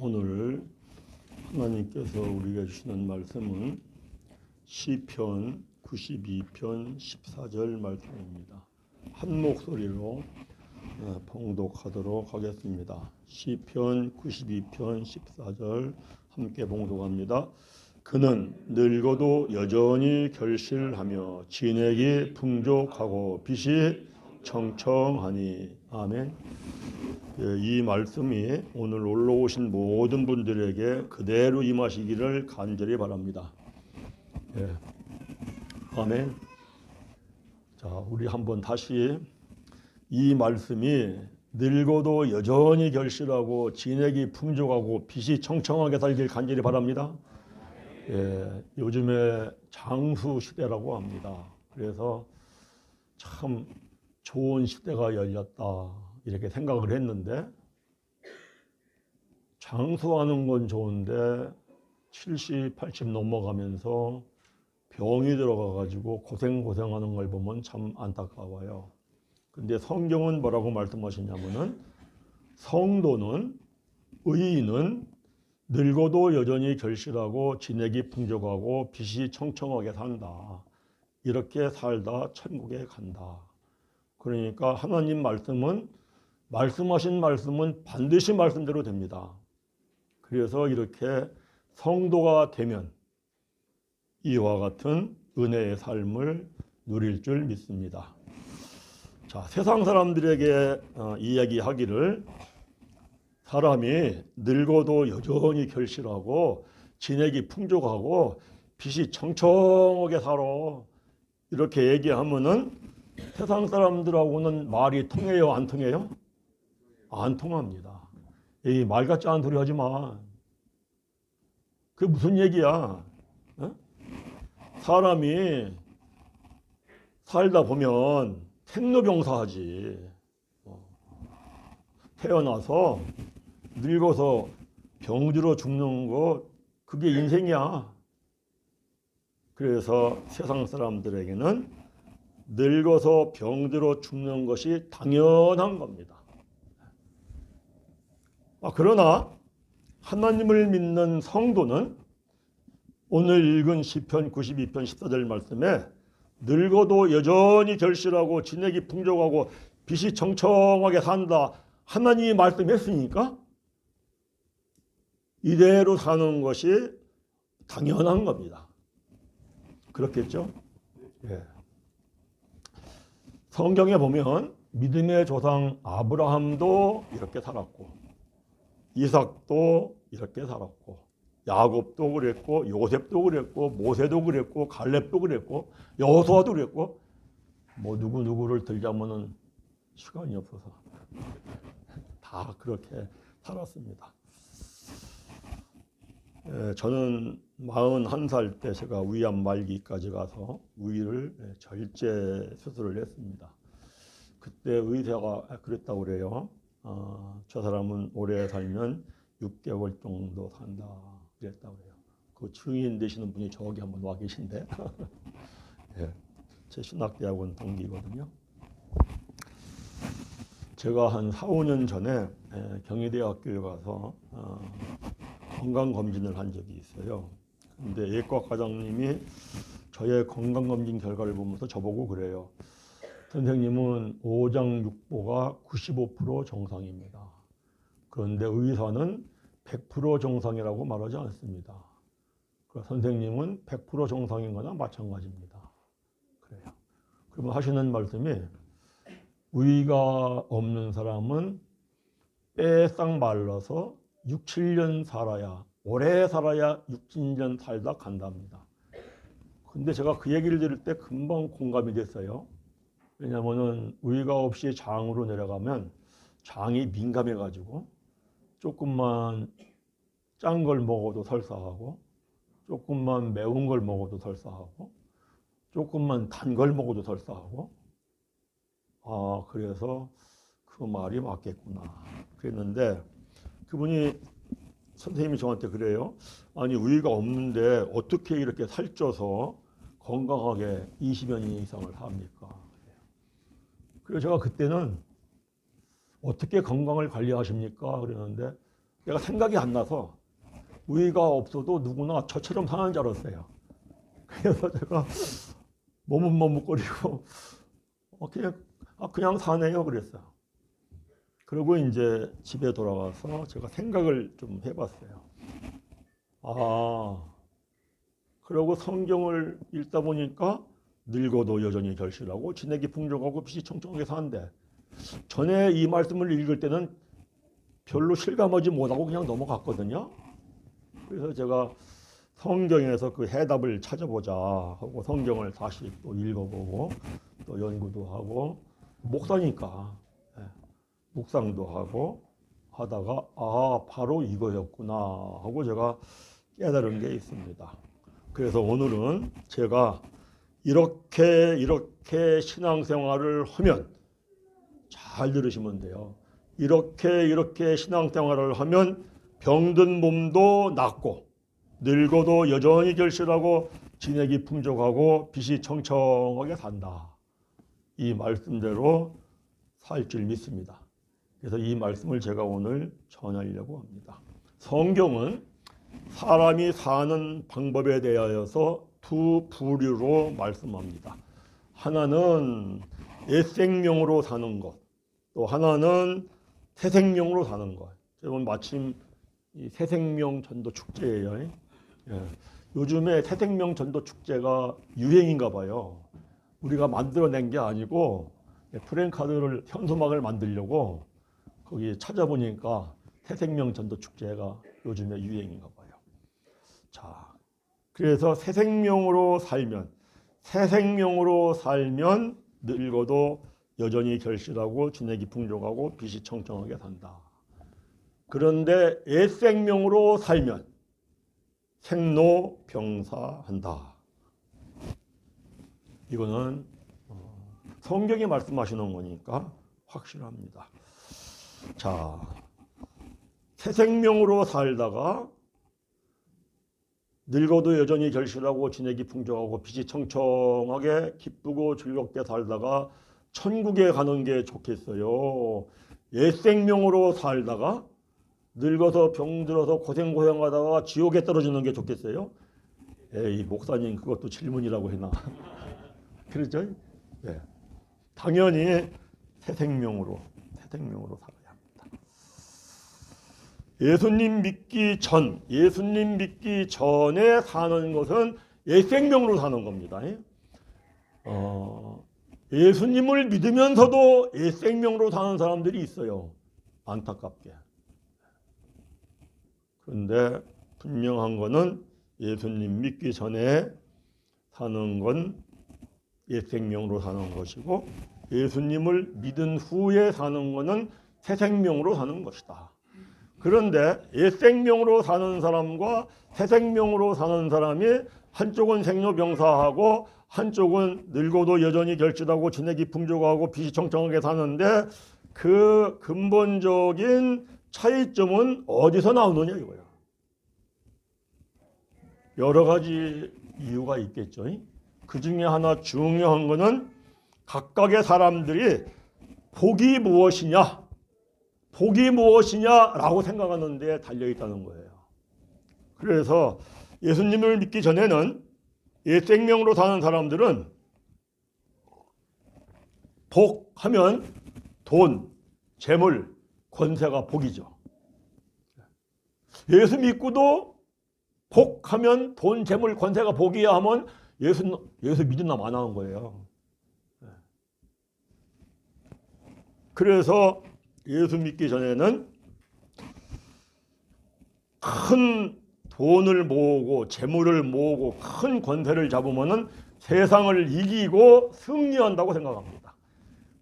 오늘 하나님께서 우리에게 주시는 말씀은 시편 92편 14절 말씀입니다. 한 목소리로 봉독하도록 하겠습니다. 시편 92편 14절 함께 봉독합니다. 그는 늙어도 여전히 결실하며 진액이 풍족하고 빛이 청청하니. 아멘. 이 말씀이 오늘 올라오신 모든 분들에게 그대로 임하시기를 간절히 바랍니다. 아멘. 자, 우리 한번 다시 이 말씀이 늙어도 여전히 결실하고 진액이 풍족하고 빛이 청청하게 살길 간절히 바랍니다. 요즘에 장수 시대라고 합니다. 그래서 참 좋은 시대가 열렸다 이렇게 생각을 했는데, 장수하는 건 좋은데 70, 80 넘어가면서 병이 들어가가지고 고생하는 걸 보면 참 안타까워요. 근데 성경은 뭐라고 말씀하시냐면은 성도는, 의인은 늙어도 여전히 결실하고 진액이 풍족하고 빛이 청청하게 산다. 이렇게 살다 천국에 간다. 그러니까 하나님 말씀하신 말씀은 반드시 말씀대로 됩니다. 그래서 이렇게 성도가 되면 이와 같은 은혜의 삶을 누릴 줄 믿습니다. 자, 세상 사람들에게 이야기하기를 사람이 늙어도 여전히 결실하고 진액이 풍족하고 빛이 청청하게 살아, 이렇게 얘기하면은 세상 사람들하고는 말이 통해요, 안 통해요? 안 통합니다. 이 말 같지 않은 소리 하지 마. 그게 무슨 얘기야? 사람이 살다 보면 생로병사하지. 태어나서 늙어서 병들어 죽는 거, 그게 인생이야. 그래서 세상 사람들에게는 늙어서 병들어 죽는 것이 당연한 겁니다. 그러나 하나님을 믿는 성도는 오늘 읽은 시편 92편 14절 말씀에 늙어도 여전히 결실하고 진액이 풍족하고 빛이 청청하게 산다, 하나님이 말씀했으니까 이대로 사는 것이 당연한 겁니다. 그렇겠죠? 성경에 보면 믿음의 조상 아브라함도 이렇게 살았고, 이삭도 이렇게 살았고, 야곱도 그랬고, 요셉도 그랬고, 모세도 그랬고, 갈렙도 그랬고, 여호수아도 그랬고, 누구를 들자면은 시간이 없어서 다 그렇게 살았습니다. 저는 41살 때 제가 위암 말기까지 가서 위를 절제 수술을 했습니다. 그때 의사가 그랬다고 그래요. 저 사람은 오래 살면 6개월 정도 산다 그랬다고 그래요. 그 증인 되시는 분이 저기 한번 와 계신데 제 신학대학원 동기거든요. 제가 한 4, 5년 전에 경희대학교에 가서 건강검진을 한 적이 있어요. 근데 예과 과장님이 저의 건강검진 결과를 보면서 저보고 그래요. 선생님은 오장육부가 95% 정상입니다. 그런데 의사는 100% 정상이라고 말하지 않습니다. 선생님은 100% 정상인 거나 마찬가지입니다. 그래요. 그러면 하시는 말씀이, 의가 없는 사람은 빼싹 말라서 6, 7년 살아야, 오래 살아야 6, 7년 살다 간답니다. 근데 제가 그 얘기를 들을 때 금방 공감이 됐어요. 왜냐하면 의가 없이 장으로 내려가면 장이 민감해가지고 조금만 짠 걸 먹어도 설사하고, 조금만 매운 걸 먹어도 설사하고, 조금만 단 걸 먹어도 설사하고, 그래서 그 말이 맞겠구나 그랬는데, 그분이, 선생님이 저한테 그래요. 아니, 의가 없는데 어떻게 이렇게 살쪄서 건강하게 20여 년 이상을 합니까? 그래서 제가 그때는 어떻게 건강을 관리하십니까? 그러는데 내가 생각이 안 나서 의의가 없어도 누구나 저처럼 사는 줄 알았어요. 그래서 제가 머뭇머뭇거리고 그냥 사네요 그랬어요. 그리고 이제 집에 돌아가서 제가 생각을 좀 해봤어요. 그리고 성경을 읽다 보니까 늙어도 여전히 결실하고 진액이 풍족하고 빛이 청청하게 사는데 전에 이 말씀을 읽을 때는 별로 실감하지 못하고 그냥 넘어갔거든요. 그래서 제가 성경에서 그 해답을 찾아보자 하고 성경을 다시 또 읽어보고 또 연구도 하고 목사니까 묵상도 하고 하다가 바로 이거였구나 하고 제가 깨달은 게 있습니다. 그래서 오늘은 제가 이렇게 신앙생활을 하면 잘 들으시면 돼요. 이렇게 신앙생활을 하면 병든 몸도 낫고 늙어도 여전히 결실하고 진액이 풍족하고 빛이 청청하게 산다. 이 말씀대로 살 줄 믿습니다. 그래서 이 말씀을 제가 오늘 전하려고 합니다. 성경은 사람이 사는 방법에 대하여서 두 부류로 말씀합니다. 하나는 옛생명으로 사는 것, 또 하나는 새생명으로 사는 것. 여러분 마침 이 새생명 전도 축제예요. 요즘에 새생명 전도 축제가 유행인가 봐요. 우리가 만들어낸 게 아니고 프랭카드를 현수막을 만들려고 거기 찾아보니까 새생명 전도 축제가 요즘에 유행인가 봐요. 자, 그래서 새생명으로 살면 늙어도 여전히 결실하고 진액이 풍족하고 빛이 청청하게 산다. 그런데 옛생명으로 살면 생로병사한다. 이거는 성경이 말씀하시는 거니까 확실합니다. 자, 새생명으로 살다가 늙어도 여전히 결실하고 진액이 풍족하고 빛이 청청하게 기쁘고 즐겁게 살다가 천국에 가는 게 좋겠어요. 옛생명으로 살다가 늙어서 병들어서 고생하다가 지옥에 떨어지는 게 좋겠어요? 에이, 목사님 그것도 질문이라고 해나. 그렇죠? 네. 당연히 새생명으로 살아야 합니다. 예수님 믿기 전에 사는 것은 옛생명으로 사는 겁니다. 예수님을 믿으면서도 옛생명으로 사는 사람들이 있어요. 안타깝게. 그런데 분명한 거는 예수님 믿기 전에 사는 건 옛생명으로 사는 것이고 예수님을 믿은 후에 사는 것은 새생명으로 사는 것이다. 그런데 옛생명으로 사는 사람과 새생명으로 사는 사람이 한쪽은 생로병사하고 한쪽은 늙어도 여전히 결실하고 진액이 풍족하고 빛이 청청하게 사는데 그 근본적인 차이점은 어디서 나오느냐 이거야. 여러 가지 이유가 있겠죠. 그 중에 하나 중요한 거는 각각의 사람들이 복이 무엇이냐라고 생각하는 데 달려있다는 거예요. 그래서 예수님을 믿기 전에는 옛생명으로 사는 사람들은 복하면 돈, 재물, 권세가 복이죠. 예수 믿고도 복하면 돈, 재물, 권세가 복이야 하면 예수 믿은 남 안 하는 거예요. 그래서 예수 믿기 전에는 큰 돈을 모으고 재물을 모으고 큰 권세를 잡으면은 세상을 이기고 승리한다고 생각합니다.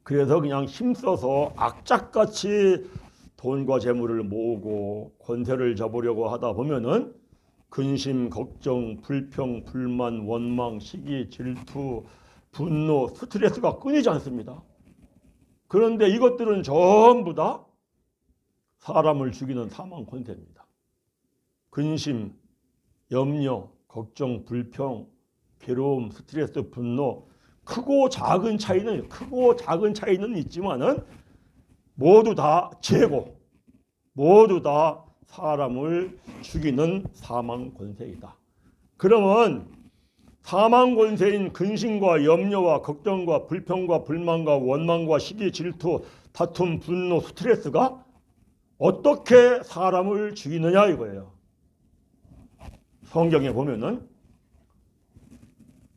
그래서 그냥 힘써서 악착같이 돈과 재물을 모으고 권세를 잡으려고 하다 보면은 근심, 걱정, 불평, 불만, 원망, 시기, 질투, 분노, 스트레스가 끊이지 않습니다. 그런데 이것들은 전부 다 사람을 죽이는 사망 권세입니다. 근심, 염려, 걱정, 불평, 괴로움, 스트레스, 분노, 크고 작은 차이는 있지만은 모두 다 죄고 모두 다 사람을 죽이는 사망 권세이다. 그러면 사망 권세인 근심과 염려와 걱정과 불평과 불만과 원망과 시기, 질투, 다툼, 분노, 스트레스가 어떻게 사람을 죽이느냐 이거예요. 성경에 보면은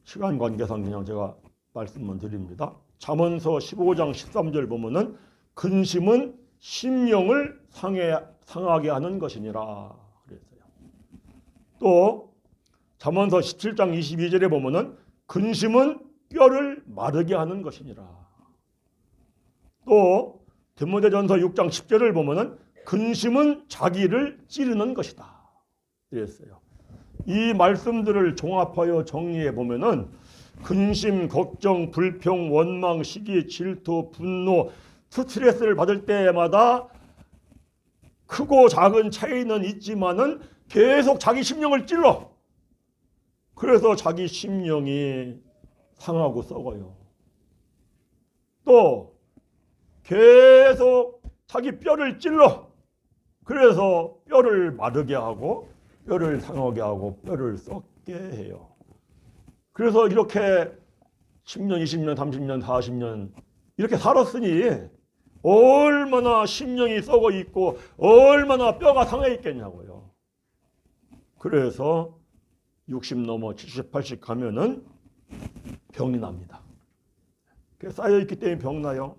시간 관계상 그냥 제가 말씀만 드립니다. 잠언서 15장 13절 보면은 근심은 심령을 상하게 하는 것이니라 그랬어요. 또 잠언서 17장 22절에 보면은 근심은 뼈를 마르게 하는 것이니라. 또 디모데전서 6장 10절을 보면은 근심은 자기를 찌르는 것이다. 그랬어요. 이 말씀들을 종합하여 정리해 보면은 근심, 걱정, 불평, 원망, 시기, 질투, 분노, 스트레스를 받을 때마다 크고 작은 차이는 있지만은 계속 자기 심령을 찔러. 그래서 자기 심령이 상하고 썩어요. 또 계속 자기 뼈를 찔러. 그래서 뼈를 마르게 하고 뼈를 상하게 하고 뼈를 썩게 해요. 그래서 이렇게 10년, 20년, 30년, 40년 이렇게 살았으니 얼마나 심령이 썩어 있고 얼마나 뼈가 상해 있겠냐고요. 그래서 60 넘어 70, 80 가면은 병이 납니다. 쌓여있기 때문에 병 나요.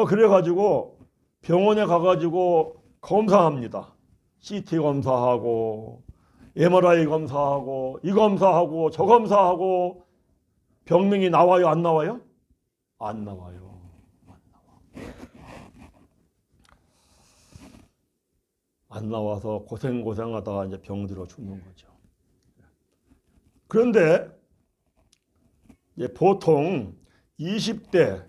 그래가지고 병원에 가가지고 검사합니다. CT 검사하고 MRI 검사하고 이 검사하고 저 검사하고 병명이 나와요? 안 나와요? 안 나와요. 안 나와서 고생하다가 이제 병들어 죽는 거죠. 그런데 이제 보통 20대,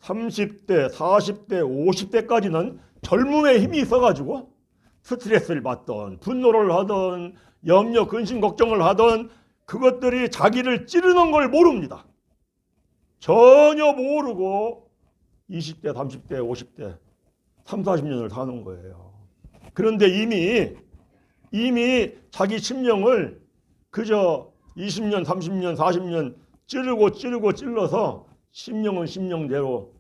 30대, 40대, 50대까지는 젊음의 힘이 있어가지고 스트레스를 받던 분노를 하던 염려, 근심, 걱정을 하던 그것들이 자기를 찌르는 걸 모릅니다. 전혀 모르고 20대, 30대, 50대, 30, 40년을 사는 거예요. 그런데 이미 자기 심령을 그저 20년, 30년, 40년 찔러서 심령은 심령대로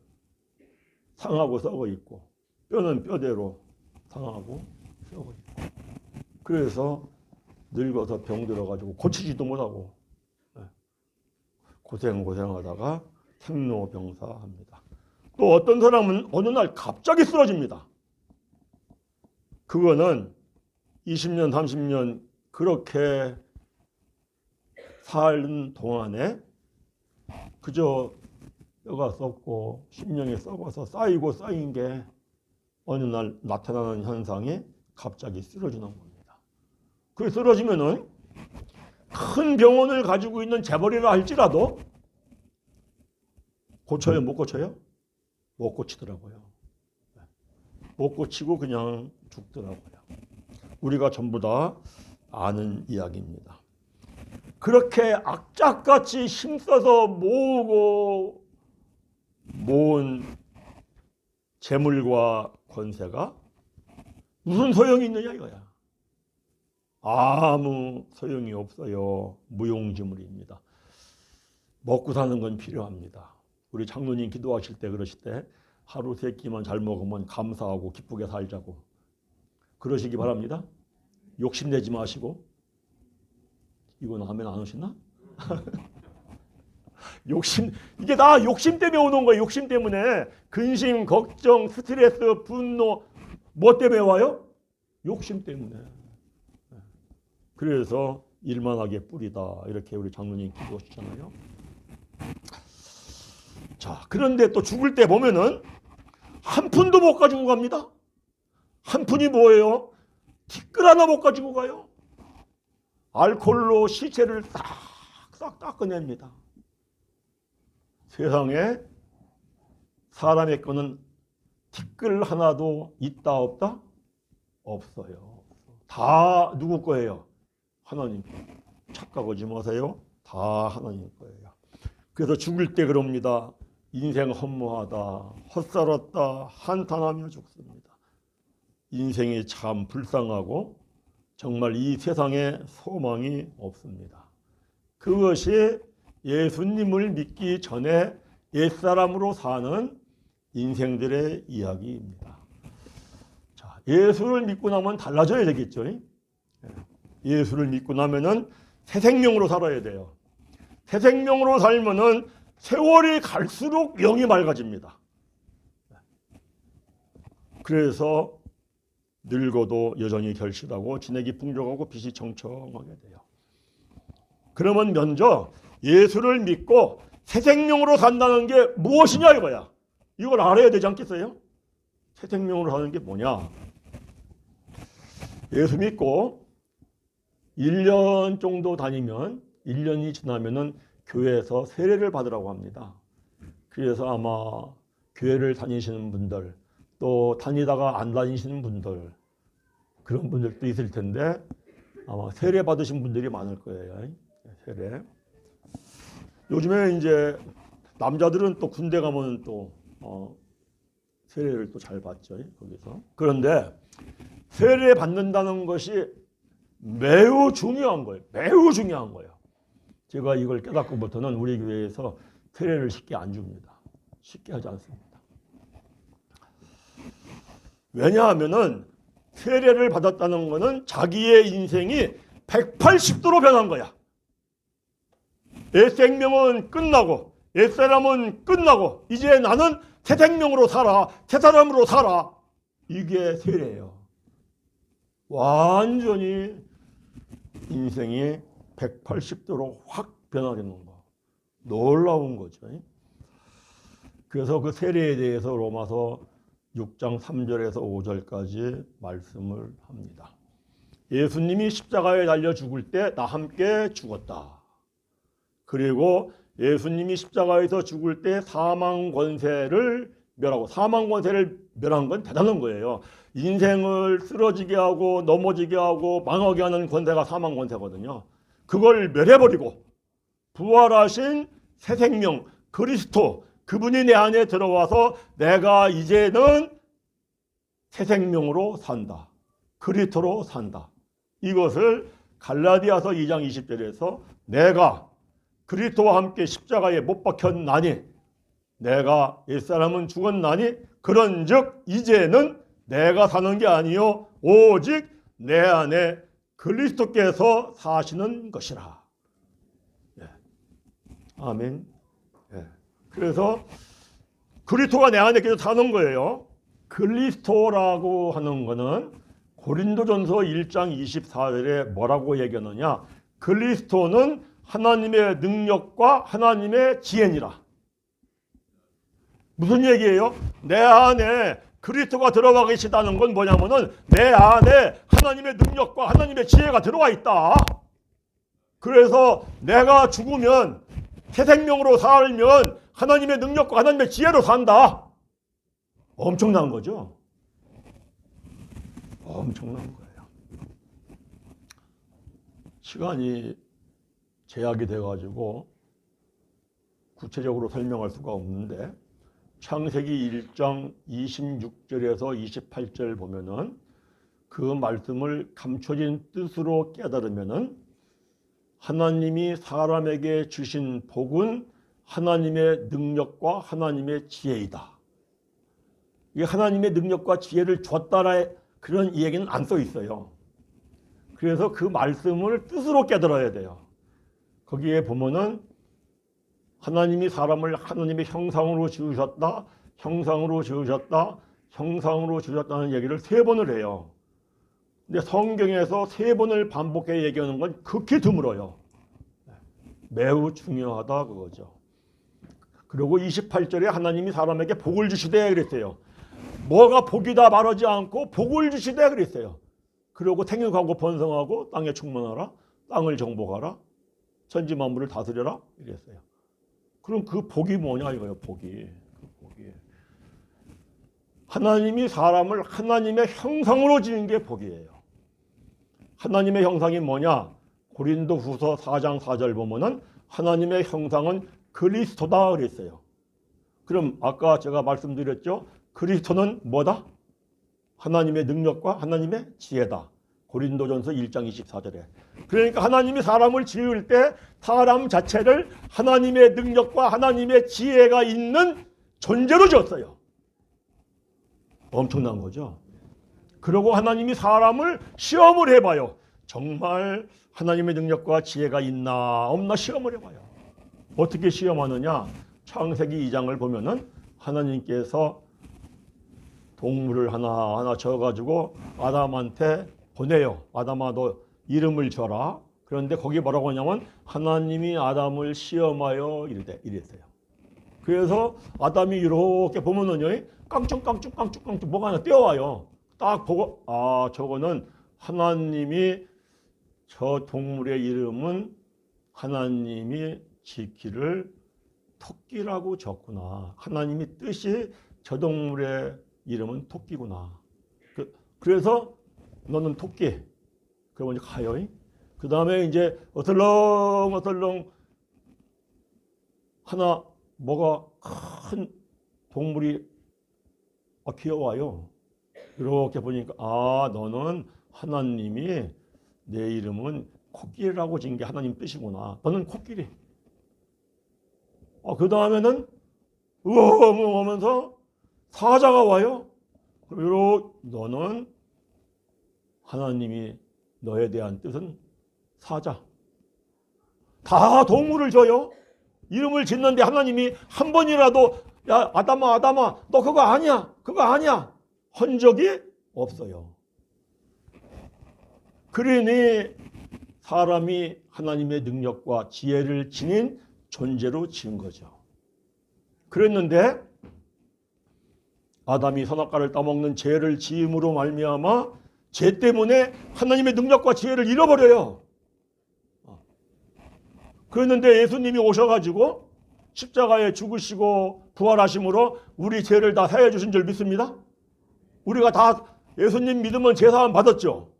상하고 썩어 있고 뼈는 뼈대로 상하고 썩어 있고 그래서 늙어서 병들어가지고 고치지도 못하고 고생하다가 생로병사합니다. 또 어떤 사람은 어느 날 갑자기 쓰러집니다. 그거는 20년, 30년 그렇게 사는 동안에 그저 뼈가 썩고 심령이 썩어서 쌓인 게 어느 날 나타나는 현상이 갑자기 쓰러지는 겁니다. 그 쓰러지면은 큰 병원을 가지고 있는 재벌이라 할지라도 고쳐요? 못 고쳐요? 못 고치더라고요. 못 고치고 그냥 죽더라고요. 우리가 전부 다 아는 이야기입니다. 그렇게 악착같이 힘써서 모은 재물과 권세가 무슨 소용이 있느냐 이거야. 아무 소용이 없어요. 무용지물입니다. 먹고 사는 건 필요합니다. 우리 장로님 기도하실 때 그러실 때 하루 세 끼만 잘 먹으면 감사하고 기쁘게 살자고 그러시기 바랍니다. 욕심내지 마시고. 이건 하면 안 오시나? 이게 다 욕심 때문에 오는 거예요. 욕심 때문에. 근심, 걱정, 스트레스, 분노 뭐 때문에 와요? 욕심 때문에. 그래서 일만하게 뿌리다 이렇게 우리 장로님 기도하시잖아요. 자, 그런데 또 죽을 때 보면은 한 푼도 못 가지고 갑니다. 한 푼이 뭐예요? 티끌 하나 못 가지고 가요. 알코올로 시체를 싹 닦아냅니다. 세상에 사람의 거는 티끌 하나도 있다 없다? 없어요. 다 누구 거예요? 하나님. 착각하지 마세요. 다 하나님 거예요. 그래서 죽을 때 그럽니다. 인생 허무하다, 헛살았다, 한탄하며 죽습니다. 인생이 참 불쌍하고 정말 이 세상에 소망이 없습니다. 그것이 예수님을 믿기 전에 옛사람으로 사는 인생들의 이야기입니다. 자, 예수를 믿고 나면 달라져야 되겠죠. 예수를 믿고 나면은 새 생명으로 살아야 돼요. 새 생명으로 살면은 세월이 갈수록 영이 맑아집니다. 그래서 늙어도 여전히 결실하고 진액이 풍족하고 빛이 청청하게 돼요. 그러면 먼저 예수를 믿고 새 생명으로 산다는 게 무엇이냐 이거야. 이걸 알아야 되지 않겠어요? 새 생명으로 사는 게 뭐냐? 예수 믿고 1년 정도 다니면 1년이 지나면은 교회에서 세례를 받으라고 합니다. 그래서 아마 교회를 다니시는 분들 또 다니다가 안 다니시는 분들 그런 분들도 있을 텐데 아마 세례 받으신 분들이 많을 거예요. 세례. 요즘에 이제 남자들은 또 군대 가면 또 세례를 또 잘 받죠. 거기서. 그런데 세례 받는다는 것이 매우 중요한 거예요. 매우 중요한 거예요. 제가 이걸 깨닫고부터는 우리 교회에서 세례를 쉽게 안 줍니다. 쉽게 하지 않습니다. 왜냐하면은 세례를 받았다는 것은 자기의 인생이 180도로 변한 거야. 옛 생명은 끝나고 옛 사람은 끝나고 이제 나는 새 생명으로 살아. 새 사람으로 살아. 이게 세례예요. 완전히 인생이 180도로 확 변화되는 거. 놀라운 거죠. 그래서 그 세례에 대해서 로마서 6장 3절에서 5절까지 말씀을 합니다. 예수님이 십자가에 달려 죽을 때 나 함께 죽었다. 그리고 예수님이 십자가에서 죽을 때 사망 권세를 멸하고 사망 권세를 멸한 건 대단한 거예요. 인생을 쓰러지게 하고 넘어지게 하고 망하게 하는 권세가 사망 권세거든요. 그걸 멸해버리고 부활하신 새 생명 그리스도 그분이 내 안에 들어와서 내가 이제는 새 생명으로 산다. 그리스도로 산다. 이것을 갈라디아서 2장 20절에서 내가 그리스도와 함께 십자가에 못 박혔나니 내가 옛사람은 죽었나니 그런즉 이제는 내가 사는 게 아니요 오직 내 안에 그리스도께서 사시는 것이라. 네. 아멘. 네. 그래서 그리스도가 내 안에 계속 사는 거예요. 그리스도라고 하는 거는 고린도전서 1장 24절에 뭐라고 얘기하느냐? 그리스도는 하나님의 능력과 하나님의 지혜니라. 무슨 얘기예요? 내 안에 그리스도가 들어와 계시다는 건 뭐냐면은 내 안에 하나님의 능력과 하나님의 지혜가 들어와 있다. 그래서 내가 죽으면 새 생명으로 살면 하나님의 능력과 하나님의 지혜로 산다. 엄청난 거죠. 엄청난 거예요. 시간이 제약이 돼가지고 구체적으로 설명할 수가 없는데 창세기 1장 26절에서 28절 보면은 그 말씀을 감춰진 뜻으로 깨달으면은 하나님이 사람에게 주신 복은 하나님의 능력과 하나님의 지혜이다. 이게 하나님의 능력과 지혜를 줬다라 그런 이야기는 안 써 있어요. 그래서 그 말씀을 뜻으로 깨달아야 돼요. 거기에 보면은 하나님이 사람을 하나님의 형상으로 지으셨다, 형상으로 지으셨다, 형상으로 지으셨다는 얘기를 3번을 해요. 근데 성경에서 3번을 반복해 얘기하는 건 극히 드물어요. 매우 중요하다 그거죠. 그리고 28절에 하나님이 사람에게 복을 주시되 그랬어요. 뭐가 복이다 말하지 않고 복을 주시되 그랬어요. 그리고 생육하고 번성하고 땅에 충만하라, 땅을 정복하라, 천지 만물을 다스려라 이랬어요. 그럼 그 복이 뭐냐 이거예요. 복이. 그 복이. 하나님이 사람을 하나님의 형상으로 지은 게 복이에요. 하나님의 형상이 뭐냐? 고린도후서 4장 4절 보면은 하나님의 형상은 그리스도다 그랬어요. 그럼 아까 제가 말씀드렸죠? 그리스도는 뭐다? 하나님의 능력과 하나님의 지혜다. 고린도전서 1장 24절에. 그러니까 하나님이 사람을 지을 때 사람 자체를 하나님의 능력과 하나님의 지혜가 있는 존재로 지었어요. 엄청난 거죠. 그리고 하나님이 사람을 시험을 해봐요. 정말 하나님의 능력과 지혜가 있나 없나 시험을 해봐요. 어떻게 시험하느냐? 창세기 2장을 보면은 하나님께서 동물을 하나하나 져가지고 아담한테 보내요. 아담아, 너 이름을 줘라. 그런데 거기 뭐라고 하냐면 하나님이 아담을 시험하여 이랬어요. 그래서 아담이 이렇게 보면은요, 깡충깡충 뭐가 하나 뛰어와요. 딱 보고, 아, 저거는 하나님이 저 동물의 이름은 하나님이 지키를 토끼라고 적구나. 하나님이 뜻이 저 동물의 이름은 토끼구나. 그래서 너는 토끼. 그러면 이제 가요. 그 다음에 이제 어슬렁 하나 뭐가 큰 동물이 귀여워요. 이렇게 보니까 아, 너는 하나님이 내 이름은 코끼리라고 지은 게 하나님 뜻이구나. 너는 코끼리. 그 다음에는 우엉 하면서 사자가 와요. 그리고 너는 하나님이 너에 대한 뜻은 사자. 다 동물을 줘요. 이름을 짓는데 하나님이 한 번이라도 야, 아담아 너 그거 아니야 한 적이 없어요. 그러니 사람이 하나님의 능력과 지혜를 지닌 존재로 지은 거죠. 그랬는데 아담이 선악과를 따먹는 죄를 지음으로 말미암아 죄 때문에 하나님의 능력과 지혜를 잃어버려요. 그랬는데 예수님이 오셔가지고 십자가에 죽으시고 부활하심으로 우리 죄를 다 사해 주신 줄 믿습니다. 우리가 다 예수님 믿으면 죄사함 받았죠.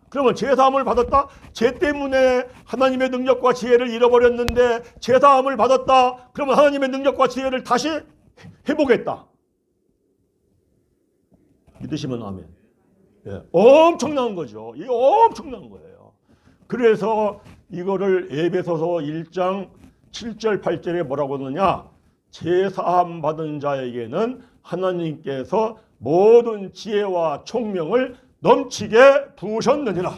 그러면 죄사함을 받았다? 죄 때문에 하나님의 능력과 지혜를 잃어버렸는데 죄사함을 받았다? 그러면 하나님의 능력과 지혜를 다시 회복했다. 믿으시면 아멘. 예, 엄청난 거죠. 이게 엄청난 거예요. 그래서 이거를 에베소서 1장 7절 8절에 뭐라고 하느냐? 죄사함 받은 자에게는 하나님께서 모든 지혜와 총명을 넘치게 부으셨느니라.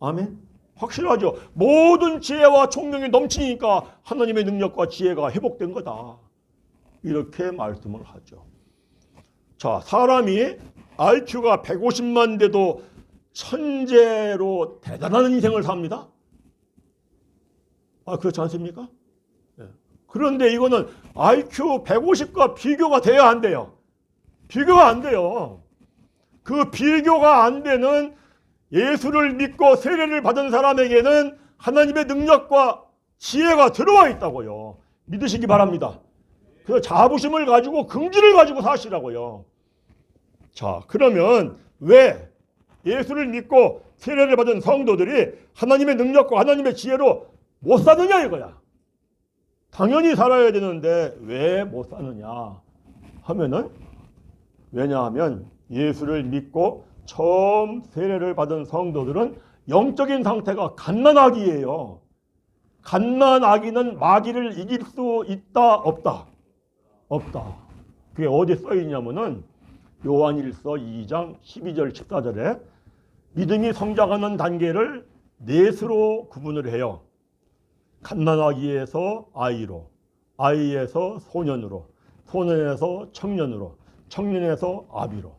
아멘. 확실하죠. 모든 지혜와 총명이 넘치니까 하나님의 능력과 지혜가 회복된 거다. 이렇게 말씀을 하죠. 자, 사람이 IQ가 150만 돼도 천재로 대단한 인생을 삽니다. 그렇지 않습니까? 네. 그런데 이거는 IQ 150과 비교가 돼야 안 돼요. 비교가 안 돼요. 그 비교가 안 되는 예수를 믿고 세례를 받은 사람에게는 하나님의 능력과 지혜가 들어와 있다고요. 믿으시기 바랍니다. 그 자부심을 가지고 긍지를 가지고 사시라고요. 자, 그러면 왜 예수를 믿고 세례를 받은 성도들이 하나님의 능력과 하나님의 지혜로 못 사느냐 이거야. 당연히 살아야 되는데 왜 못 사느냐 하면은, 왜냐하면 예수를 믿고 처음 세례를 받은 성도들은 영적인 상태가 갓난아기예요. 갓난아기는 마귀를 이길 수 있다 없다? 없다. 그게 어디 써 있냐면은 요한일서 2장 12절 14절에 믿음이 성장하는 단계를 넷으로 구분을 해요. 갓난아기에서 아이로, 아이에서 소년으로, 소년에서 청년으로, 청년에서 아비로.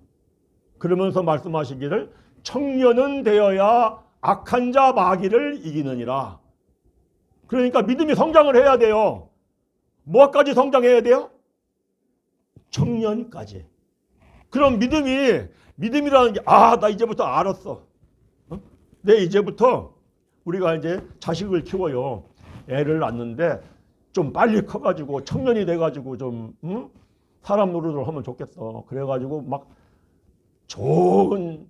그러면서 말씀하시기를 청년은 되어야 악한 자 마귀를 이기느니라. 그러니까 믿음이 성장을 해야 돼요. 뭐까지 성장해야 돼요? 청년까지. 그럼 믿음이라는 게, 나 이제부터 알았어. 내 이제부터 우리가 이제 자식을 키워요. 애를 낳는데 좀 빨리 커가지고 청년이 돼가지고 좀 사람 노릇을 하면 좋겠어. 그래가지고 막 좋은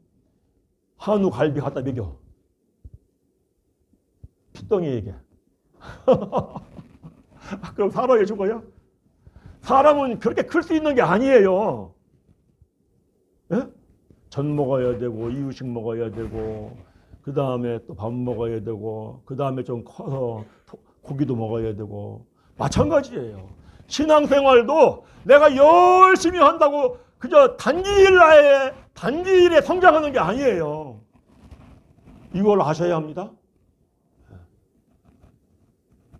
한우 갈비 갖다 먹여. 피덩이에게. 그럼 사람이 죽어요? 사람은 그렇게 클 수 있는 게 아니에요. 예? 전 먹어야 되고 이유식 먹어야 되고 그 다음에 또 밥 먹어야 되고 그 다음에 좀 커서 고기도 먹어야 되고 마찬가지예요. 신앙생활도 내가 열심히 한다고 그저 단기일에 성장하는 게 아니에요. 이걸 아셔야 합니다.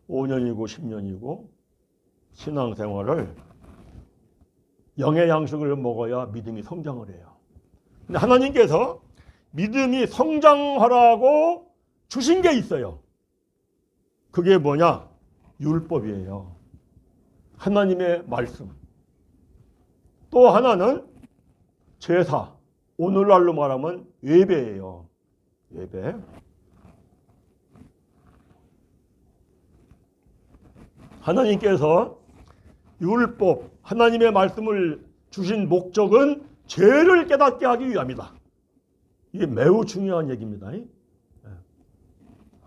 5년이고 10년이고 신앙생활을 영의 양식을 먹어야 믿음이 성장을 해요. 근데 하나님께서 믿음이 성장하라고 주신 게 있어요. 그게 뭐냐? 율법이에요. 하나님의 말씀. 또 하나는 제사. 오늘날로 말하면 예배예요. 예배. 하나님께서 율법, 하나님의 말씀을 주신 목적은 죄를 깨닫게 하기 위함이다. 이게 매우 중요한 얘기입니다.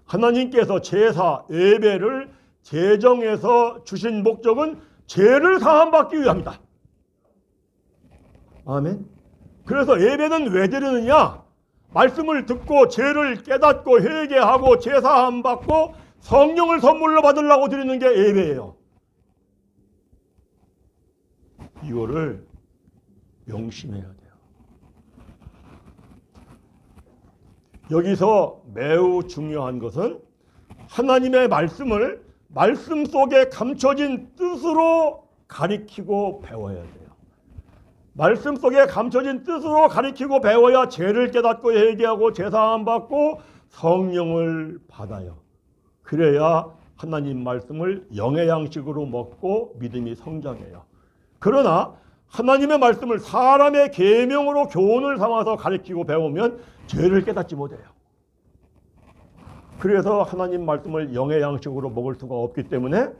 하나님께서 제사, 예배를 제정해서 주신 목적은 죄를 사함받기 위함이다. 아멘. 그래서 예배는 왜 드리느냐? 말씀을 듣고 죄를 깨닫고 회개하고 제사함 받고 성령을 선물로 받으려고 드리는 게 예배예요. 이거를 명심해야 돼요. 여기서 매우 중요한 것은 하나님의 말씀을 말씀 속에 감춰진 뜻으로 가리키고 배워야 돼요. 말씀 속에 감춰진 뜻으로 가리키고 배워야 죄를 깨닫고 회개하고 제사함 받고 성령을 받아요. 그래야 하나님 말씀을 영의 양식으로 먹고 믿음이 성장해요. 그러나 하나님의 말씀을 사람의 계명으로 교훈을 삼아서 가르치고 배우면 죄를 깨닫지 못해요. 그래서 하나님 말씀을 영의 양식으로 먹을 수가 없기 때문에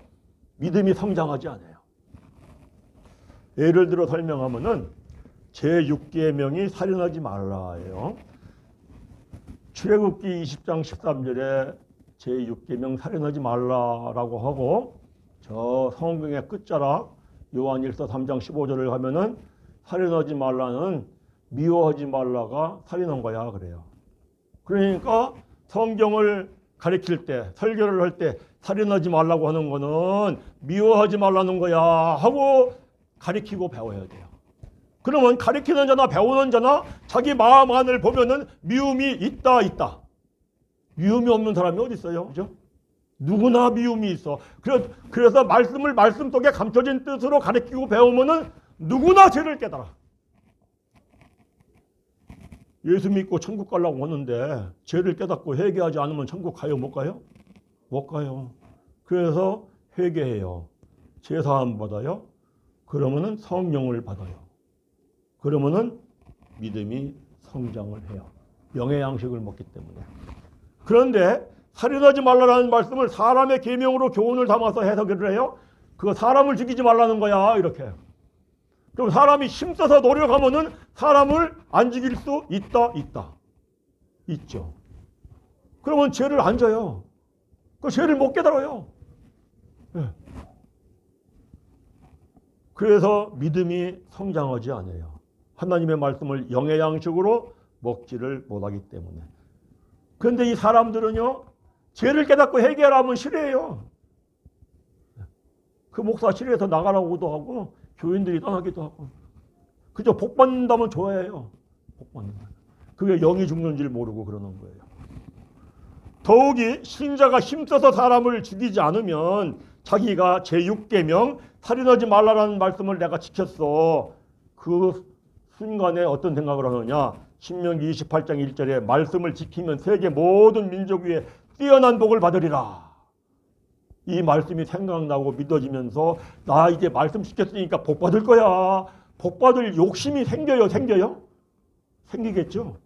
믿음이 성장하지 않아요. 예를 들어 설명하면은 제6계명이 살인하지 말라예요. 출애굽기 20장 13절에 제6계명 살인하지 말라라고 하고 저 성경의 끝자락 요한일서 3장 15절을 가면은 살인하지 말라는 미워하지 말라가 살인한 거야 그래요. 그러니까 성경을 가르칠 때 설교를 할 때 살인하지 말라고 하는 거는 미워하지 말라는 거야 하고 가르치고 배워야 돼요. 그러면 가르치는 자나 배우는 자나 자기 마음 안을 보면은 미움이 있다. 미움이 없는 사람이 어디 있어요? 그죠? 누구나 미움이 있어. 그래서 말씀을 말씀 속에 감춰진 뜻으로 가르치고 배우면은 누구나 죄를 깨달아. 예수 믿고 천국 가려고 하는데 죄를 깨닫고 회개하지 않으면 천국 가요? 못 가요? 못 가요. 그래서 회개해요. 제사함 받아요. 그러면은 성령을 받아요. 그러면은 믿음이 성장을 해요. 영의 양식을 먹기 때문에. 그런데 살인하지 말라라는 말씀을 사람의 계명으로 교훈을 담아서 해석을 해요. 그거 사람을 죽이지 말라는 거야 이렇게. 그럼 사람이 힘써서 노력하면은 사람을 안 죽일 수 있죠. 그러면 죄를 안 져요. 그 죄를 못 깨달아요. 네. 그래서 믿음이 성장하지 않아요. 하나님의 말씀을 영의 양식으로 먹지를 못하기 때문에. 그런데 이 사람들은요, 죄를 깨닫고 회개하라면 싫어해요. 그 목사 실에서 나가라고도 하고 교인들이 떠나기도 하고 그저 복 받는다면 좋아해요. 복 받는다. 그게 영이 죽는 줄 모르고 그러는 거예요. 더욱이 신자가 힘써서 사람을 죽이지 않으면 자기가 제6계명 살인하지 말라라는 말씀을 내가 지켰어. 그 순간에 어떤 생각을 하느냐. 신명기 28장 1절에 말씀을 지키면 세계 모든 민족 위에 뛰어난 복을 받으리라. 이 말씀이 생각나고 믿어지면서 나 이제 말씀 지켰으니까 복 받을 거야. 복 받을 욕심이 생겨요? 생기겠죠.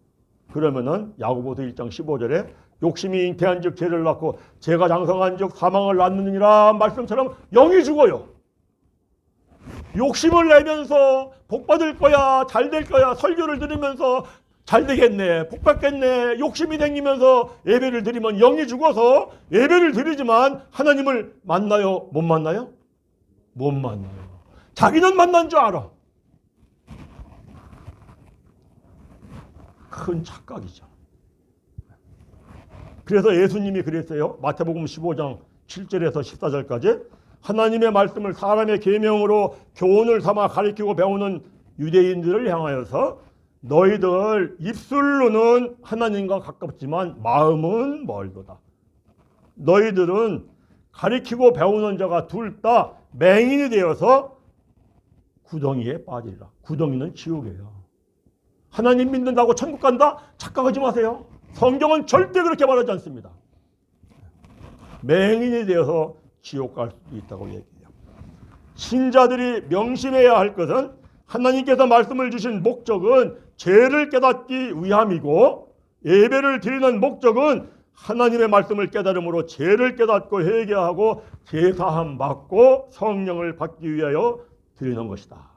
그러면은 야고보서 1장 15절에 욕심이 잉태한 즉 죄를 낳고 죄가 장성한 즉 사망을 낳느니라 말씀처럼 영이 죽어요. 욕심을 내면서 복 받을 거야, 잘 될 거야, 설교를 들으면서 잘 되겠네, 복 받겠네, 욕심이 생기면서 예배를 드리면 영이 죽어서 예배를 드리지만 하나님을 만나요? 못 만나요? 못 만나요. 자기는 만난 줄 알아. 큰 착각이죠. 그래서 예수님이 그랬어요. 마태복음 15장 7절에서 14절까지 하나님의 말씀을 사람의 계명으로 교훈을 삼아 가르치고 배우는 유대인들을 향하여서 너희들 입술로는 하나님과 가깝지만 마음은 멀도다. 너희들은 가르치고 배우는 자가 둘 다 맹인이 되어서 구덩이에 빠지리라. 구덩이는 지옥이에요. 하나님 믿는다고 천국 간다? 착각하지 마세요. 성경은 절대 그렇게 말하지 않습니다. 맹인이 되어서 지옥 갈 수도 있다고 얘기해요. 신자들이 명심해야 할 것은 하나님께서 말씀을 주신 목적은 죄를 깨닫기 위함이고 예배를 드리는 목적은 하나님의 말씀을 깨달음으로 죄를 깨닫고 회개하고 제사함 받고 성령을 받기 위하여 드리는 것이다.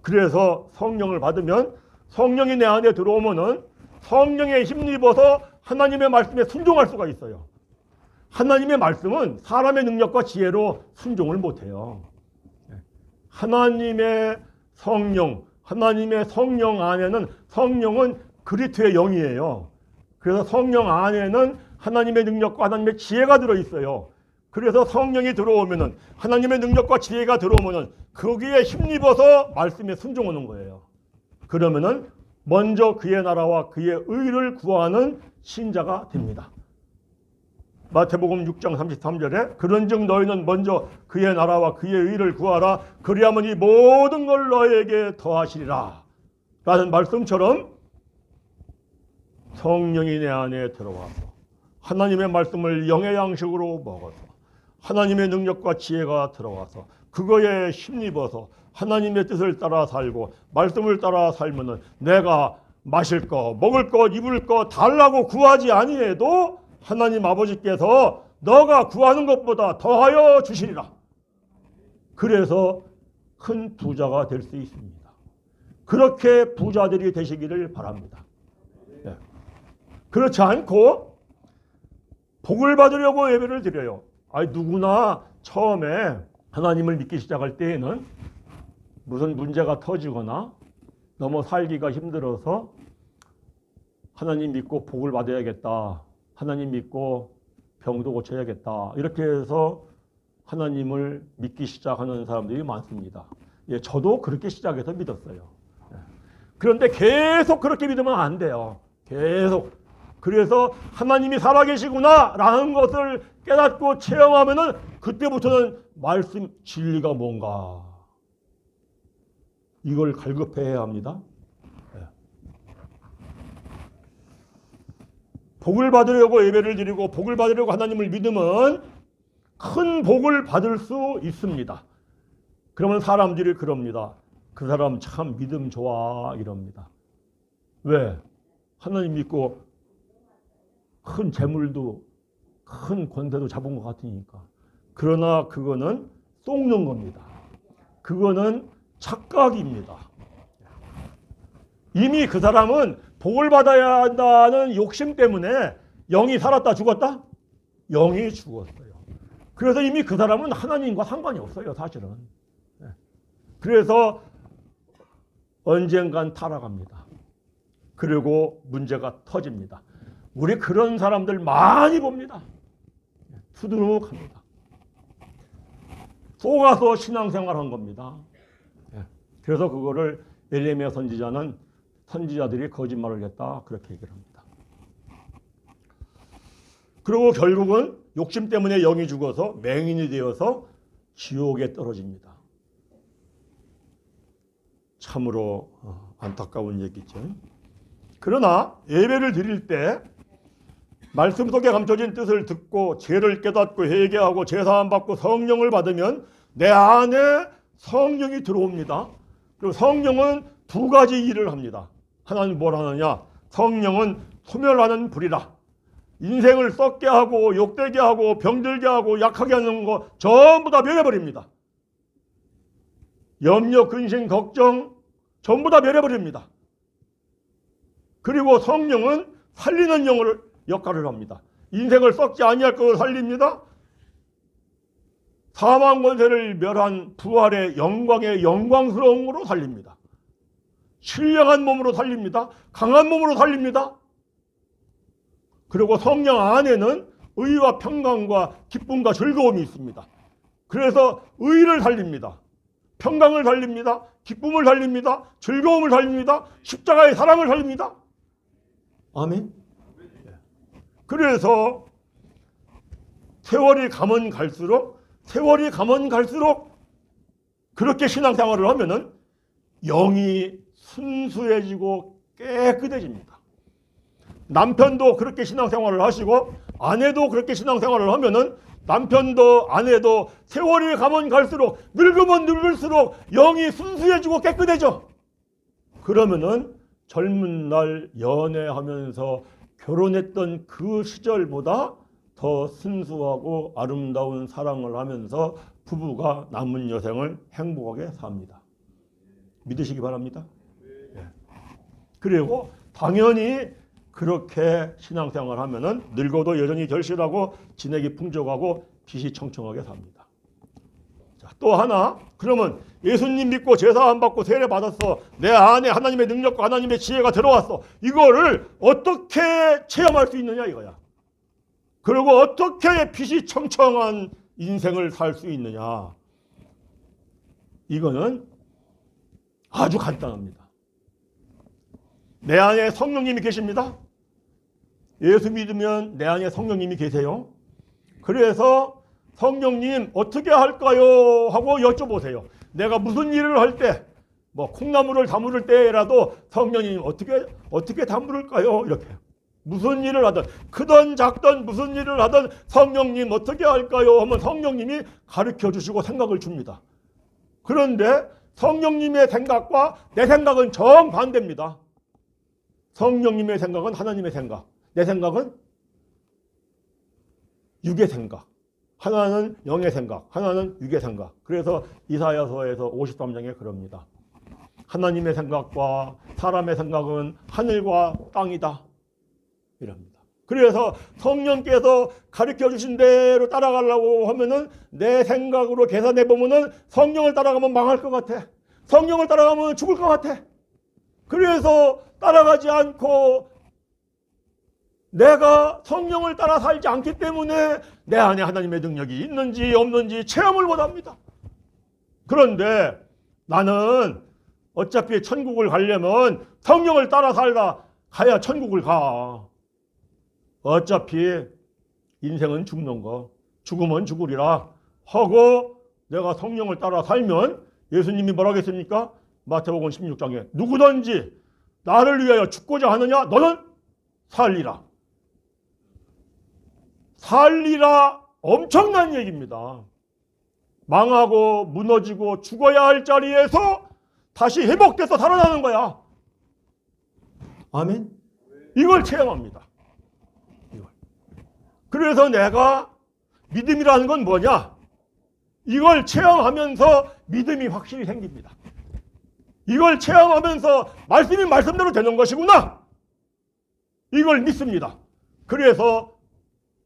그래서 성령을 받으면 성령이 내 안에 들어오면은 성령에 힘입어서 하나님의 말씀에 순종할 수가 있어요. 하나님의 말씀은 사람의 능력과 지혜로 순종을 못해요. 하나님의 성령 안에는 성령은 그리스도의 영이에요. 그래서 성령 안에는 하나님의 능력과 하나님의 지혜가 들어있어요. 그래서 성령이 들어오면은 하나님의 능력과 지혜가 들어오면은 거기에 힘입어서 말씀에 순종하는 거예요. 그러면은 먼저 그의 나라와 그의 의를 구하는 신자가 됩니다. 마태복음 6장 33절에 그런즉 너희는 먼저 그의 나라와 그의 의를 구하라. 그리하면 이 모든 걸 너희에게 더하시리라. 라는 말씀처럼 성령이 내 안에 들어와서 하나님의 말씀을 영의 양식으로 먹어서 하나님의 능력과 지혜가 들어와서 그거에 힘입어서 하나님의 뜻을 따라 살고 말씀을 따라 살면은 내가 마실 거, 먹을 거, 입을 거 달라고 구하지 아니해도 하나님 아버지께서 너가 구하는 것보다 더하여 주시리라. 그래서 큰 부자가 될 수 있습니다. 그렇게 부자들이 되시기를 바랍니다. 네. 그렇지 않고 복을 받으려고 예배를 드려요. 누구나 처음에 하나님을 믿기 시작할 때에는 무슨 문제가 터지거나 너무 살기가 힘들어서 하나님 믿고 복을 받아야겠다. 하나님 믿고 병도 고쳐야겠다. 이렇게 해서 하나님을 믿기 시작하는 사람들이 많습니다. 예, 저도 그렇게 시작해서 믿었어요. 그런데 계속 그렇게 믿으면 안 돼요. 계속. 그래서 하나님이 살아계시구나 라는 것을 깨닫고 체험하면은 그때부터는 말씀 진리가 뭔가 이걸 갈급해야 합니다. 복을 받으려고 예배를 드리고 복을 받으려고 하나님을 믿으면 큰 복을 받을 수 있습니다. 그러면 사람들이 그럽니다. 그 사람 참 믿음 좋아 이럽니다. 왜? 하나님 믿고 큰 재물도 큰 권세도 잡은 것 같으니까. 그러나 그거는 속는 겁니다. 그거는 착각입니다. 이미 그 사람은 복을 받아야 한다는 욕심 때문에 영이 살았다 죽었다? 영이 죽었어요. 그래서 이미 그 사람은 하나님과 상관이 없어요, 사실은. 그래서 언젠간 타락합니다. 그리고 문제가 터집니다. 우리 그런 사람들 많이 봅니다. 수두룩합니다. 속아서 신앙생활한 겁니다. 그래서 그거를 예레미야 선지자는 선지자들이 거짓말을 했다 그렇게 얘기를 합니다. 그리고 결국은 욕심 때문에 영이 죽어서 맹인이 되어서 지옥에 떨어집니다. 참으로 안타까운 얘기죠. 그러나 예배를 드릴 때 말씀 속에 감춰진 뜻을 듣고 죄를 깨닫고 회개하고 제사함 받고 성령을 받으면 내 안에 성령이 들어옵니다. 그리고 성령은 두 가지 일을 합니다. 하나는 뭘 하느냐? 성령은 소멸하는 불이라. 인생을 썩게 하고 욕되게 하고 병들게 하고 약하게 하는 거 전부 다 멸해버립니다. 염려, 근심, 걱정 전부 다 멸해버립니다. 그리고 성령은 살리는 역할을 합니다. 인생을 썩지 아니할 것을 살립니다. 사망 권세를 멸한 부활의 영광의 영광스러움으로 살립니다. 신령한 몸으로 살립니다. 강한 몸으로 살립니다. 그리고 성령 안에는 의와 평강과 기쁨과 즐거움이 있습니다. 그래서 의를 살립니다. 평강을 살립니다. 기쁨을 살립니다. 즐거움을 살립니다. 십자가의 사랑을 살립니다. 아멘. 그래서 세월이 가면 갈수록 그렇게 신앙생활을 하면은 영이 순수해지고 깨끗해집니다. 남편도 그렇게 신앙생활을 하시고 아내도 그렇게 신앙생활을 하면은 남편도 아내도 세월이 가면 갈수록 늙으면 늙을수록 영이 순수해지고 깨끗해져. 그러면은 젊은 날 연애하면서 결혼했던 그 시절보다 더 순수하고 아름다운 사랑을 하면서 부부가 남은 여생을 행복하게 삽니다. 믿으시기 바랍니다. 그리고 당연히 그렇게 신앙생활을 하면은 늙어도 여전히 절실하고 지내기 풍족하고 빛이 청청하게 삽니다. 자, 또 하나, 그러면 예수님 믿고 제사 안 받고 세례 받았어. 내 안에 하나님의 능력과 하나님의 지혜가 들어왔어. 이거를 어떻게 체험할 수 있느냐 이거야. 그리고 어떻게 빛이 청청한 인생을 살 수 있느냐. 이거는 아주 간단합니다. 내 안에 성령님이 계십니다. 예수 믿으면 내 안에 성령님이 계세요. 그래서 성령님 어떻게 할까요? 하고 여쭤보세요. 내가 무슨 일을 할 때, 뭐 콩나물을 다무를 때라도 성령님 어떻게 다무를까요? 이렇게. 무슨 일을 하든 크든 작든 무슨 일을 하든 성령님 어떻게 할까요? 하면 성령님이 가르쳐 주시고 생각을 줍니다. 그런데 성령님의 생각과 내 생각은 정반대입니다. 성령님의 생각은 하나님의 생각, 내 생각은 육의 생각, 하나는 영의 생각, 하나는 육의 생각. 그래서 이사야서에서 53장에 그럽니다. 하나님의 생각과 사람의 생각은 하늘과 땅이다. 이럽니다. 그래서 성령께서 가르쳐 주신 대로 따라가려고 하면은 내 생각으로 계산해 보면은 성령을 따라가면 망할 것 같아. 성령을 따라가면 죽을 것 같아. 그래서 따라가지 않고 내가 성령을 따라 살지 않기 때문에 내 안에 하나님의 능력이 있는지 없는지 체험을 못합니다. 그런데 나는 어차피 천국을 가려면 성령을 따라 살다 가야 천국을 가. 어차피 인생은 죽는 거, 죽으면 죽으리라 하고 내가 성령을 따라 살면 예수님이 뭐라고 했습니까? 마태복음 16장에 누구든지 나를 위하여 죽고자 하느냐 너는 살리라. 살리라 엄청난 얘기입니다. 망하고 무너지고 죽어야 할 자리에서 다시 회복돼서 살아나는 거야. 아멘. 이걸 체험합니다. 그래서 내가 믿음이라는 건 뭐냐? 이걸 체험하면서 믿음이 확실히 생깁니다. 이걸 체험하면서 말씀이 말씀대로 되는 것이구나. 이걸 믿습니다. 그래서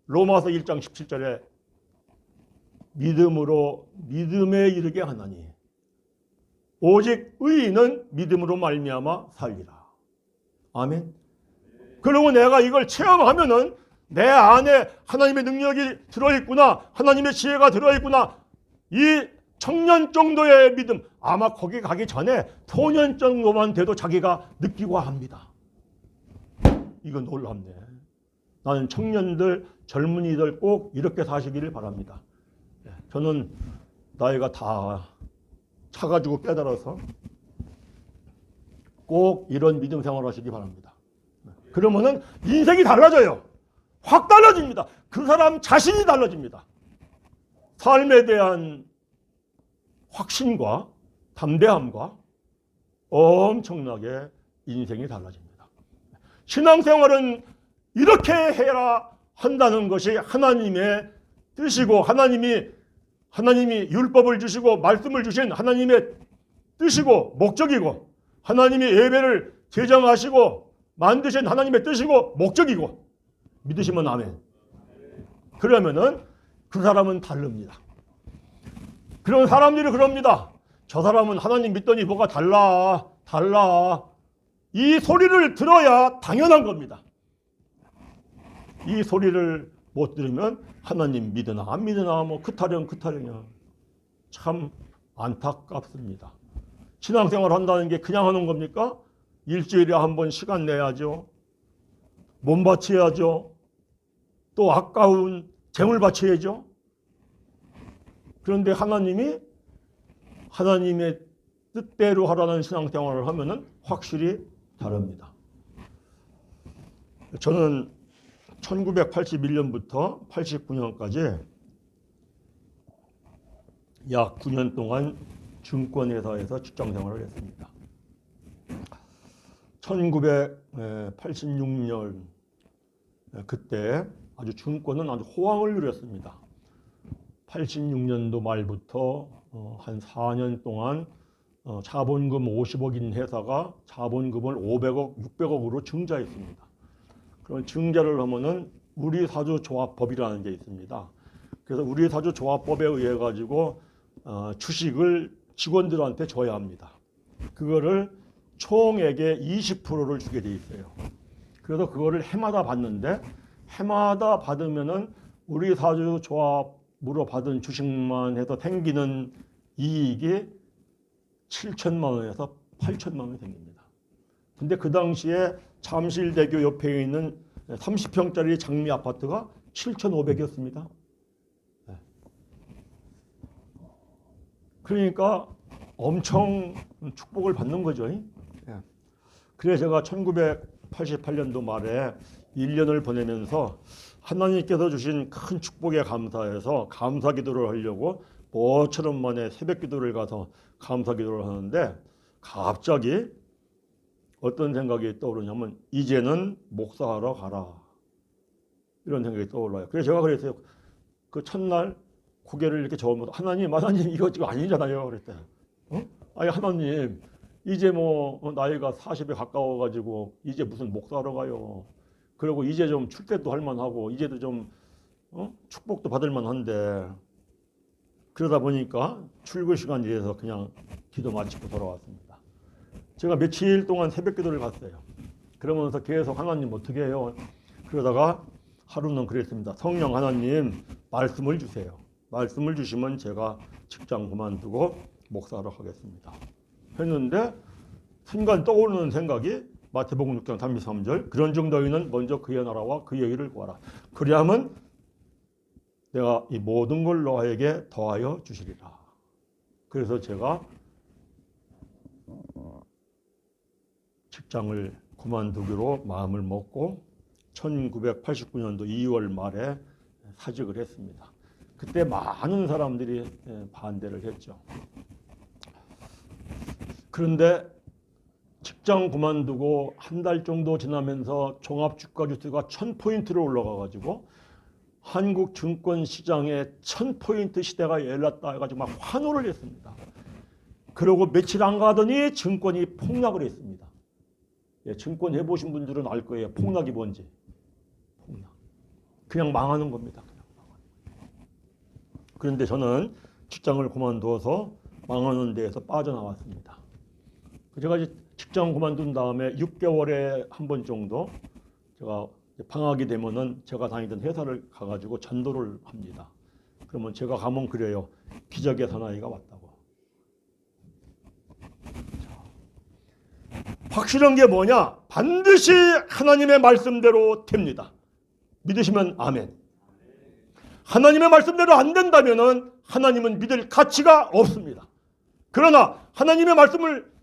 로마서 1장 17절에 믿음으로 믿음에 이르게 하나니 오직 의인은 믿음으로 말미암아 살리라. 아멘. 그리고 내가 이걸 체험하면은 내 안에 하나님의 능력이 들어있구나. 하나님의 지혜가 들어있구나. 이 청년 정도의 믿음, 아마 거기 가기 전에 소년 정도만 돼도 자기가 느끼고 합니다. 이건 놀랍네. 나는 청년들, 젊은이들 꼭 이렇게 사시기를 바랍니다. 저는 나이가 다 차가지고 깨달아서 꼭 이런 믿음 생활을 하시기 바랍니다. 그러면은 인생이 달라져요. 확 달라집니다. 그 사람 자신이 달라집니다. 삶에 대한 확신과 담대함과 엄청나게 인생이 달라집니다. 신앙생활은 이렇게 해라 한다는 것이 하나님의 뜻이고 하나님이 율법을 주시고 말씀을 주신 하나님의 뜻이고 목적이고 하나님이 예배를 제정하시고 만드신 하나님의 뜻이고 목적이고 믿으시면 아멘. 그러면은 그 사람은 다릅니다. 그런 사람들이 그럽니다. 저 사람은 하나님 믿더니 뭐가 달라. 달라. 이 소리를 들어야 당연한 겁니다. 이 소리를 못 들으면 하나님 믿으나 안 믿으나 뭐 그타령 그타령이야. 참 안타깝습니다. 신앙생활 한다는 게 그냥 하는 겁니까? 일주일에 한 번 시간 내야죠. 몸 바쳐야죠. 또 아까운 재물 바쳐야죠. 그런데 하나님의 뜻대로 하라는 신앙생활을 하면은 확실히 다릅니다. 저는 1981년부터 89년까지 약 9년 동안 증권회사에서 직장생활을 했습니다. 1986년 그때 아주 증권은 아주 호황을 누렸습니다. 86년도 말부터 한 4년 동안 자본금 50억인 회사가 자본금을 500억, 600억으로 증자했습니다. 그런 증자를 하면은 우리사주조합법이라는 게 있습니다. 그래서 우리사주조합법에 의해 가지고 주식을 직원들한테 줘야 합니다. 그거를 총액의 20%를 주게 돼 있어요. 그래서 그거를 해마다 받는데 해마다 받으면은 우리사주조합으로 받은 주식만 해서 생기는 이익이 7천만 원에서 8천만 원이 생깁니다. 근데 그 당시에 잠실대교 옆에 있는 30평짜리 장미 아파트가 7,500이었습니다. 그러니까 엄청 축복을 받는 거죠. 그래서 제가 1988년도 말에 1년을 보내면서 하나님께서 주신 큰 축복에 감사해서 감사 기도를 하려고 모처럼 만에 새벽 기도를 가서 감사 기도를 하는데 갑자기 어떤 생각이 떠오르냐면 이제는 목사하러 가라. 이런 생각이 떠올라요. 그래서 제가 그랬어요. 그 첫날 고개를 이렇게 저으면서 하나님 이거 지금 아니잖아요. 그랬대요. 아니 하나님 이제 뭐 나이가 40에 가까워가지고 이제 무슨 목사하러 가요. 그리고 이제 좀 출세도 할 만하고 이제도 좀 축복도 받을 만한데 그러다 보니까 출근 시간이 돼서 그냥 기도 마치고 돌아왔습니다. 제가 며칠 동안 새벽 기도를 갔어요. 그러면서 계속 하나님 어떻게 해요? 그러다가 하루는 그랬습니다. 성령 하나님 말씀을 주세요. 말씀을 주시면 제가 직장 그만두고 목사하러 가겠습니다. 했는데 순간 떠오르는 생각이 마태복음 6장 33절 그런 중 너희는 먼저 그의 나라와 그의 의를 구하라. 그리하면 내가 이 모든 걸 너에게 더하여 주시리라. 그래서 제가 직장을 그만두기로 마음을 먹고 1989년도 2월 말에 사직을 했습니다. 그때 많은 사람들이 반대를 했죠. 그런데 직장 그만두고 한 달 정도 지나면서 종합주가지수가 1000포인트로 올라가가지고 한국 증권 시장에 1000포인트 시대가 열렸다 해가지고 막 환호를 했습니다. 그리고 며칠 안 가더니 증권이 폭락을 했습니다. 예, 증권 해보신 분들은 알 거예요. 폭락이 뭔지. 폭락. 그냥 망하는 겁니다. 그냥 망하는. 그런데 저는 직장을 그만두어서 망하는 데에서 빠져나왔습니다. 제가 이제 직장 그만둔 다음에 6개월에 한 번 정도 제가 방학이 되면은 제가 다니던 회사를 가가지고 전도를 합니다. 그러면 제가 가면 그래요. 기적의 사나이가 왔다고. 확실한 게 뭐냐? 반드시 하나님의 말씀대로 됩니다. 믿으시면 아멘. 하나님의 말씀대로 안 된다면은 하나님은 믿을 가치가 없습니다. 그러나 하나님의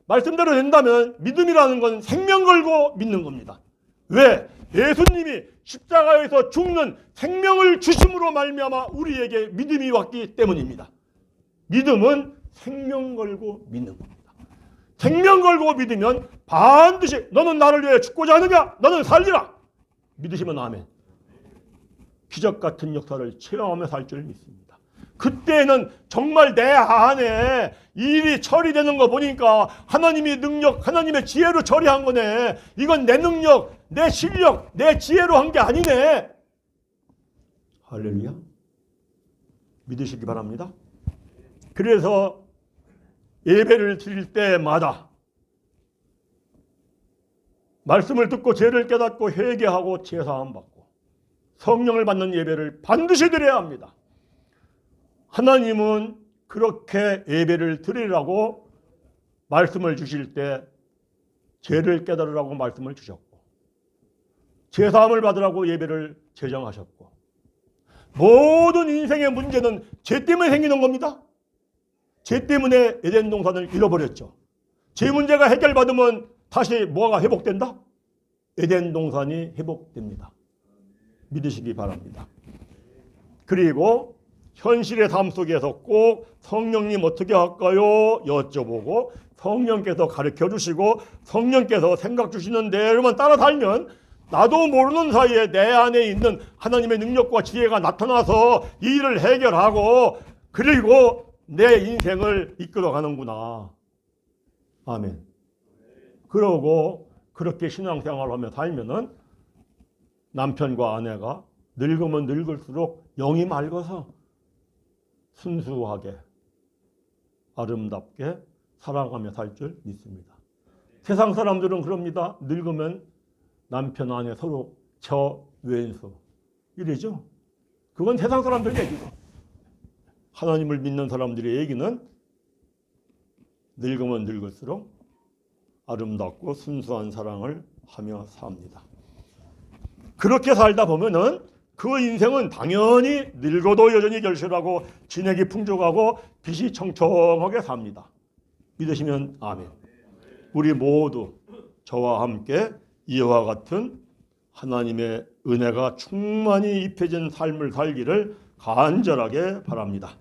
말씀대로 된다면 믿음이라는 건 생명 걸고 믿는 겁니다. 왜? 예수님이 십자가에서 죽는 생명을 주심으로 말미암아 우리에게 믿음이 왔기 때문입니다. 믿음은 생명 걸고 믿는 겁니다. 생명 걸고 믿으면 반드시 너는 나를 위해 죽고자 하느냐? 너는 살리라. 믿으시면 아멘. 기적 같은 역사를 체험하며 살 줄 믿습니다. 그때는 정말 내 안에 일이 처리되는 거 보니까 하나님의 능력, 하나님의 지혜로 처리한 거네. 이건 내 능력, 내 실력, 내 지혜로 한 게 아니네. 할렐루야. 믿으시기 바랍니다. 그래서 예배를 드릴 때마다 말씀을 듣고 죄를 깨닫고 회개하고 제사함 받고 성령을 받는 예배를 반드시 드려야 합니다. 하나님은 그렇게 예배를 드리라고 말씀을 주실 때 죄를 깨달으라고 말씀을 주셨고 제사함을 받으라고 예배를 제정하셨고 모든 인생의 문제는 죄 때문에 생기는 겁니다. 죄 때문에 에덴 동산을 잃어버렸죠. 죄 문제가 해결받으면 다시 뭐가 회복된다? 에덴 동산이 회복됩니다. 믿으시기 바랍니다. 그리고 현실의 삶 속에서 꼭 성령님 어떻게 할까요? 여쭤보고 성령께서 가르쳐 주시고 성령께서 생각 주시는 대로만 따라 살면 나도 모르는 사이에 내 안에 있는 하나님의 능력과 지혜가 나타나서 이 일을 해결하고 그리고 내 인생을 이끌어 가는구나. 아멘. 그러고 그렇게 신앙생활을 하며 살면은 남편과 아내가 늙으면 늙을수록 영이 맑아서 순수하게 아름답게 살아가며 살 줄 믿습니다. 세상 사람들은 그럽니다. 늙으면 남편 아내 서로 저 왼수 이러죠. 그건 세상 사람들 얘기고 하나님을 믿는 사람들의 얘기는 늙으면 늙을수록 아름답고 순수한 사랑을 하며 삽니다. 그렇게 살다 보면은 그 인생은 당연히 늙어도 여전히 결실하고 진액이 풍족하고 빛이 청청하게 삽니다. 믿으시면 아멘. 우리 모두 저와 함께 이와 같은 하나님의 은혜가 충만히 입혀진 삶을 살기를 간절하게 바랍니다.